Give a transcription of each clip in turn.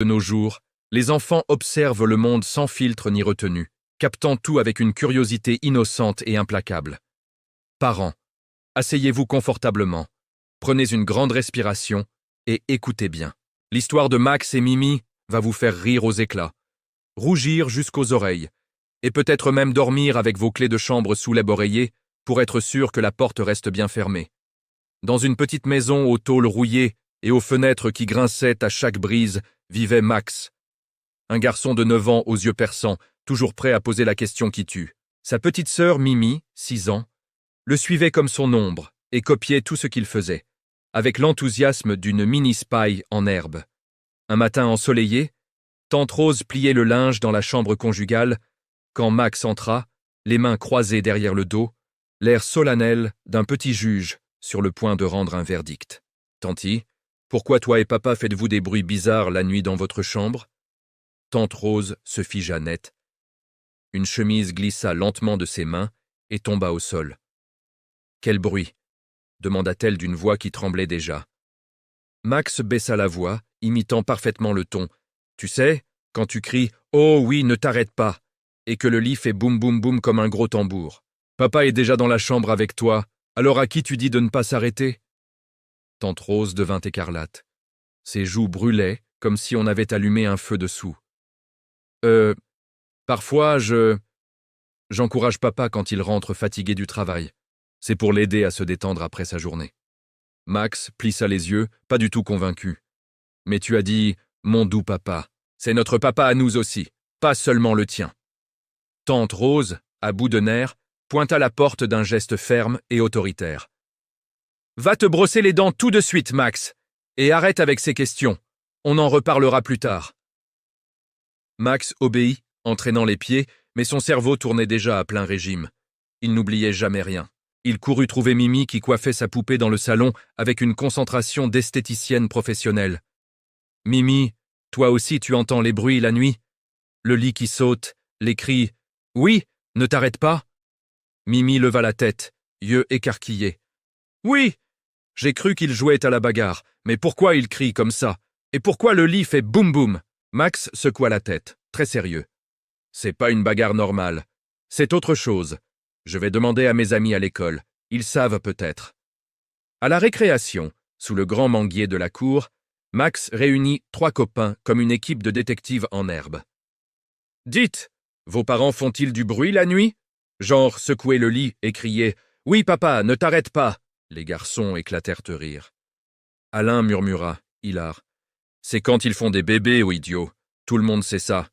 De nos jours, les enfants observent le monde sans filtre ni retenue, captant tout avec une curiosité innocente et implacable. Parents, asseyez-vous confortablement, prenez une grande respiration et écoutez bien. L'histoire de Max et Mimi va vous faire rire aux éclats, rougir jusqu'aux oreilles, et peut-être même dormir avec vos clés de chambre sous l'oreiller pour être sûr que la porte reste bien fermée. Dans une petite maison aux tôles rouillées et aux fenêtres qui grinçaient à chaque brise, vivait Max. Un garçon de 9 ans aux yeux perçants, toujours prêt à poser la question qui tue. Sa petite sœur Mimi, 6 ans, le suivait comme son ombre et copiait tout ce qu'il faisait, avec l'enthousiasme d'une mini-spy en herbe. Un matin ensoleillé, tante Rose pliait le linge dans la chambre conjugale quand Max entra, les mains croisées derrière le dos, l'air solennel d'un petit juge sur le point de rendre un verdict. « Tanti, pourquoi toi et papa faites-vous des bruits bizarres la nuit dans votre chambre ?» Tante Rose se figea net. Une chemise glissa lentement de ses mains et tomba au sol. « Quel bruit ?» demanda-t-elle d'une voix qui tremblait déjà. Max baissa la voix, imitant parfaitement le ton. « Tu sais, quand tu cries « Oh oui, ne t'arrête pas !» et que le lit fait boum boum boum comme un gros tambour. Papa est déjà dans la chambre avec toi, alors à qui tu dis de ne pas s'arrêter ?» Tante Rose devint écarlate. Ses joues brûlaient comme si on avait allumé un feu dessous. Parfois, j'encourage papa quand il rentre fatigué du travail. C'est pour l'aider à se détendre après sa journée. » Max plissa les yeux, pas du tout convaincu. « Mais tu as dit, mon doux papa, c'est notre papa à nous aussi, pas seulement le tien. » Tante Rose, à bout de nerfs, pointa la porte d'un geste ferme et autoritaire. « Va te brosser les dents tout de suite, Max, et arrête avec ces questions. On en reparlera plus tard. » Max obéit, entraînant les pieds, mais son cerveau tournait déjà à plein régime. Il n'oubliait jamais rien. Il courut trouver Mimi qui coiffait sa poupée dans le salon avec une concentration d'esthéticienne professionnelle. « Mimi, toi aussi tu entends les bruits la nuit? Le lit qui saute, les cris. Oui, ne t'arrête pas ?» Mimi leva la tête, yeux écarquillés. « Oui, j'ai cru qu'il jouait à la bagarre, mais pourquoi il crie comme ça? Et pourquoi le lit fait boum boum ?» Max secoua la tête, très sérieux. « C'est pas une bagarre normale. C'est autre chose. Je vais demander à mes amis à l'école. Ils savent peut-être. » À la récréation, sous le grand manguier de la cour, Max réunit 3 copains comme une équipe de détectives en herbe. « Dites, vos parents font-ils du bruit la nuit ? Genre secouer le lit et crier « Oui papa, ne t'arrête pas !» Les garçons éclatèrent de rire. Alain murmura, hilar. « C'est quand ils font des bébés, ô idiot. Tout le monde sait ça. »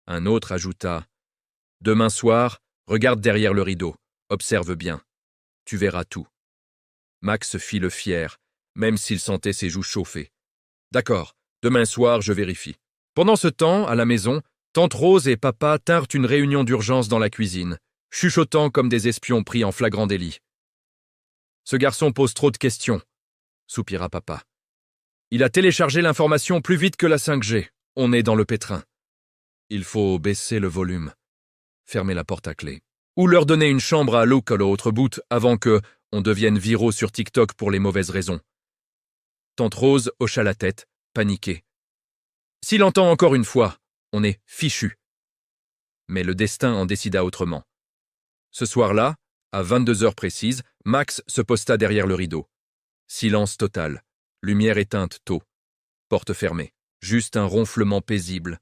Un autre ajouta « Demain soir, regarde derrière le rideau. Observe bien. Tu verras tout. » Max fit le fier, même s'il sentait ses joues chauffer. « D'accord, demain soir, je vérifie. » Pendant ce temps, à la maison, tante Rose et papa tinrent une réunion d'urgence dans la cuisine, chuchotant comme des espions pris en flagrant délit. « Ce garçon pose trop de questions, » soupira papa. « Il a téléchargé l'information plus vite que la 5G. On est dans le pétrin. Il faut baisser le volume. Fermer la porte à clé. Ou leur donner une chambre à Luke à l'autre bout avant que on devienne viraux sur TikTok pour les mauvaises raisons. » Tante Rose hocha la tête, paniquée. « S'il entend encore une fois, on est fichu. » Mais le destin en décida autrement. Ce soir-là, à 22h précises, Max se posta derrière le rideau. Silence total. Lumière éteinte tôt. Porte fermée. Juste un ronflement paisible.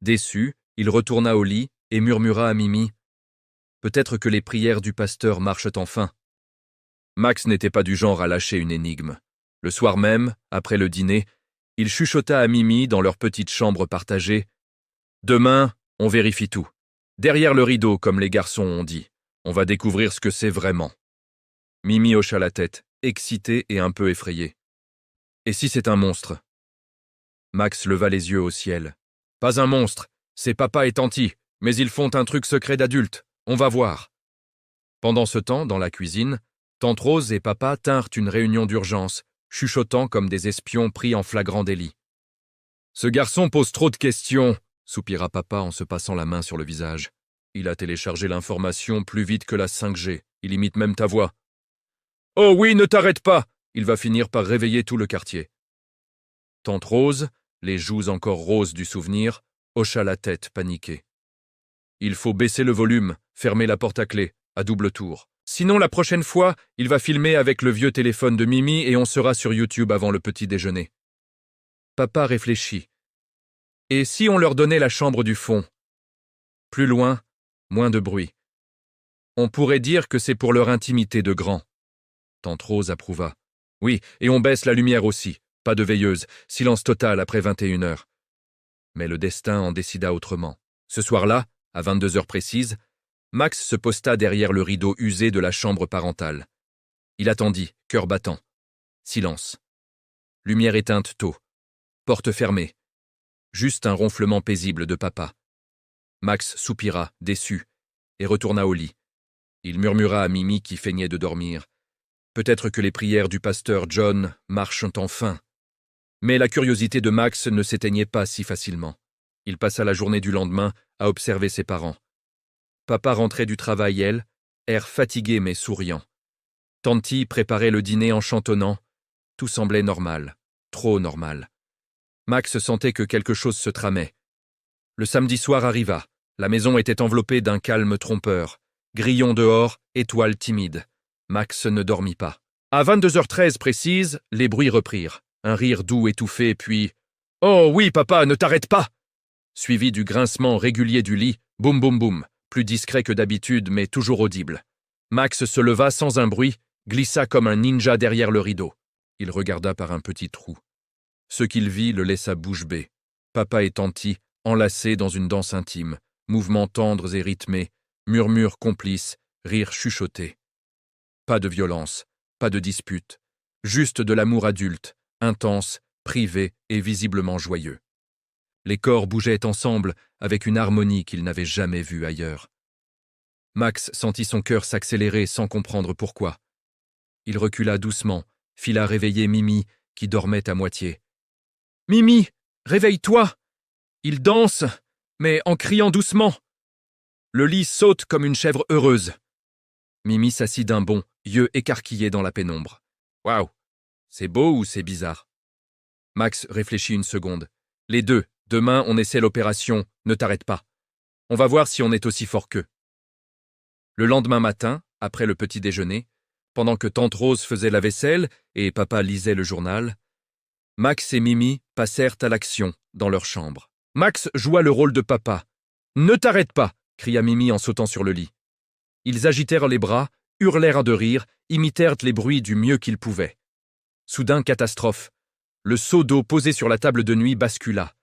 Déçu, il retourna au lit et murmura à Mimi « Peut-être que les prières du pasteur marchent enfin. » Max n'était pas du genre à lâcher une énigme. Le soir même, après le dîner, il chuchota à Mimi dans leur petite chambre partagée « Demain, on vérifie tout. Derrière le rideau, comme les garçons ont dit. On va découvrir ce que c'est vraiment. » Mimi hocha la tête, excitée et un peu effrayée. « Et si c'est un monstre ?» Max leva les yeux au ciel. « Pas un monstre, c'est papa et tanti, mais ils font un truc secret d'adulte. On va voir. » Pendant ce temps, dans la cuisine, tante Rose et papa tinrent une réunion d'urgence, chuchotant comme des espions pris en flagrant délit. « Ce garçon pose trop de questions, » soupira papa en se passant la main sur le visage. « Il a téléchargé l'information plus vite que la 5G. Il imite même ta voix. »« Oh oui, ne t'arrête pas. Il va finir par réveiller tout le quartier. » Tante Rose, les joues encore roses du souvenir, hocha la tête, paniqué. Il faut baisser le volume, fermer la porte à clé, à double tour. Sinon, la prochaine fois, il va filmer avec le vieux téléphone de Mimi et on sera sur YouTube avant le petit déjeuner. Papa réfléchit. Et si on leur donnait la chambre du fond? Plus loin, moins de bruit. On pourrait dire que c'est pour leur intimité de grand. Tante Rose approuva. Oui, et on baisse la lumière aussi. Pas de veilleuse, silence total après 21 heures. Mais le destin en décida autrement. Ce soir-là, à 22 heures précises, Max se posta derrière le rideau usé de la chambre parentale. Il attendit, cœur battant. Silence. Lumière éteinte tôt. Porte fermée. Juste un ronflement paisible de papa. Max soupira, déçu, et retourna au lit. Il murmura à Mimi qui feignait de dormir. Peut-être que les prières du pasteur John marchent enfin. Mais la curiosité de Max ne s'éteignait pas si facilement. Il passa la journée du lendemain à observer ses parents. Papa rentrait du travail, elle, air fatigué mais souriant. Tanti préparait le dîner en chantonnant. Tout semblait normal, trop normal. Max sentait que quelque chose se tramait. Le samedi soir arriva. La maison était enveloppée d'un calme trompeur. Grillon dehors, étoiles timides. Max ne dormit pas. À 22h13 précise, les bruits reprirent. Un rire doux étouffé, puis « Oh oui, papa, ne t'arrête pas !» Suivi du grincement régulier du lit, boum boum boum, plus discret que d'habitude, mais toujours audible. Max se leva sans un bruit, glissa comme un ninja derrière le rideau. Il regarda par un petit trou. Ce qu'il vit le laissa bouche bée. Papa et Tanti, enlacés dans une danse intime, mouvements tendres et rythmés, murmures complices, rires chuchotés. Pas de violence, pas de dispute, juste de l'amour adulte, intense, privé et visiblement joyeux. Les corps bougeaient ensemble avec une harmonie qu'il n'avait jamais vue ailleurs. Max sentit son cœur s'accélérer sans comprendre pourquoi. Il recula doucement, fila réveiller Mimi, qui dormait à moitié. « Mimi, réveille-toi ! Il danse, mais en criant doucement. » Le lit saute comme une chèvre heureuse. Mimi s'assit d'un bond, yeux écarquillés dans la pénombre. « Waouh, c'est beau ou c'est bizarre ?» Max réfléchit une seconde. « Les deux, demain on essaie l'opération, ne t'arrête pas. On va voir si on est aussi fort qu'eux. » Le lendemain matin, après le petit déjeuner, pendant que tante Rose faisait la vaisselle et papa lisait le journal, Max et Mimi passèrent à l'action dans leur chambre. Max joua le rôle de papa. « Ne t'arrête pas !» cria Mimi en sautant sur le lit. Ils agitèrent les bras, hurlèrent de rire, imitèrent les bruits du mieux qu'ils pouvaient. Soudain, catastrophe. Le seau d'eau posé sur la table de nuit bascula.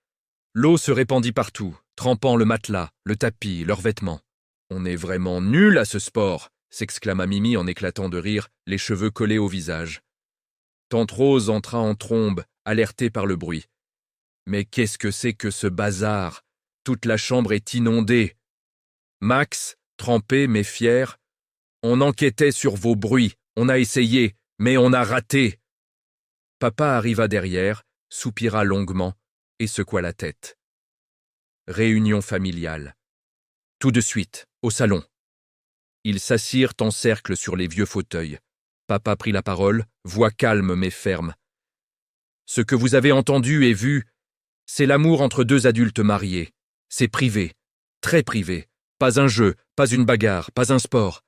L'eau se répandit partout, trempant le matelas, le tapis, leurs vêtements. « On est vraiment nuls à ce sport !» s'exclama Mimi en éclatant de rire, les cheveux collés au visage. Tante Rose entra en trombe, alertée par le bruit. « Mais qu'est-ce que c'est que ce bazar? Toute la chambre est inondée. » Max, trempé mais fier, « On enquêtait sur vos bruits, on a essayé, mais on a raté. » Papa arriva derrière, soupira longuement et secoua la tête. Réunion familiale. Tout de suite, au salon. Ils s'assirent en cercle sur les vieux fauteuils. Papa prit la parole, voix calme mais ferme. « Ce que vous avez entendu et vu, c'est l'amour entre deux adultes mariés. C'est privé, très privé. Pas un jeu, pas une bagarre, pas un sport.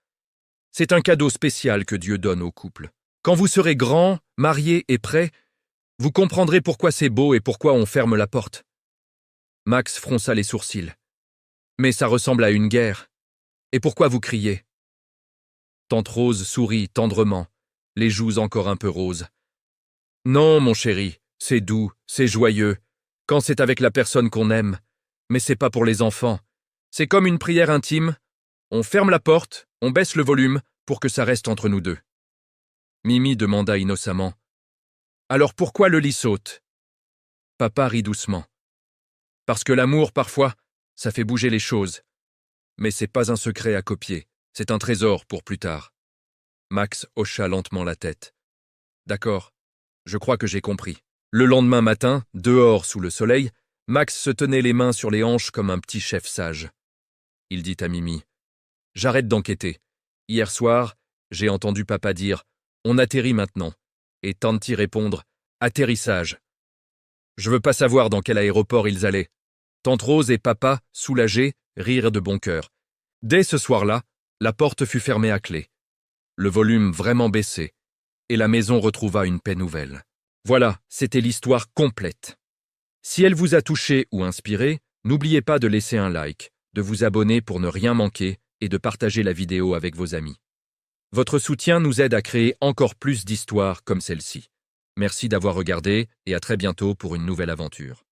C'est un cadeau spécial que Dieu donne au couple. Quand vous serez grands, mariés et prêts, vous comprendrez pourquoi c'est beau et pourquoi on ferme la porte. » Max fronça les sourcils. « Mais ça ressemble à une guerre. Et pourquoi vous criez ?» Tante Rose sourit tendrement, les joues encore un peu roses. « Non, mon chéri, c'est doux, c'est joyeux, quand c'est avec la personne qu'on aime. Mais c'est pas pour les enfants. C'est comme une prière intime. On ferme la porte, on baisse le volume pour que ça reste entre nous deux. » Mimi demanda innocemment. « Alors pourquoi le lit saute ?» Papa rit doucement. « Parce que l'amour, parfois, ça fait bouger les choses. Mais c'est pas un secret à copier, c'est un trésor pour plus tard. » Max hocha lentement la tête. « D'accord, je crois que j'ai compris. » Le lendemain matin, dehors sous le soleil, Max se tenait les mains sur les hanches comme un petit chef sage. Il dit à Mimi, « J'arrête d'enquêter. Hier soir, j'ai entendu papa dire « On atterrit maintenant » et Tanti répondre « Atterrissage ». Je veux pas savoir dans quel aéroport ils allaient. Tante Rose et papa, soulagés, rirent de bon cœur. Dès ce soir-là, la porte fut fermée à clé. Le volume vraiment baissé, et la maison retrouva une paix nouvelle. Voilà, c'était l'histoire complète. Si elle vous a touché ou inspiré, n'oubliez pas de laisser un like, de vous abonner pour ne rien manquer et de partager la vidéo avec vos amis. Votre soutien nous aide à créer encore plus d'histoires comme celle-ci. Merci d'avoir regardé et à très bientôt pour une nouvelle aventure.